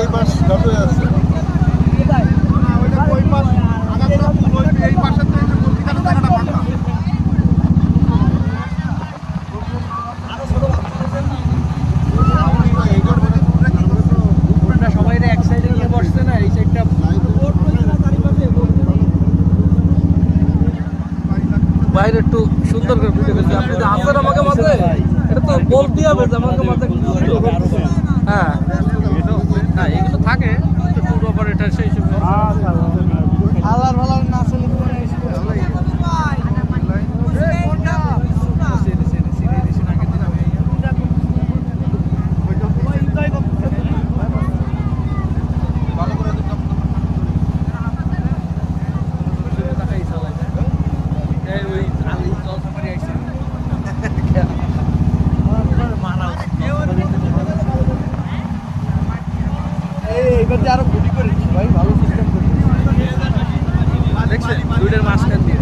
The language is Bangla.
এই পাশ যতই আছে এই পাশে তো জায়গাটা ফাঁকা। সবাই এক সাইডে নিয়ে বসছে না, এই সাইডটা বাইরে একটু সুন্দর করে ভিডিও করছি। আপনি যে আসেন আমাকে মাঝে, এটা তো বলতেই হবে যে আমাকে মাঝে। হ্যাঁ না, এগুলো থাকে ট্যুর অপারেটর সেই হিসেবে। আল্লাহর ভালো না আসলে এইবার যে আরো গুটি করে ভাই, ভালো সিস্টেম করে দেখছেন দুইটার মাঝখান দিয়ে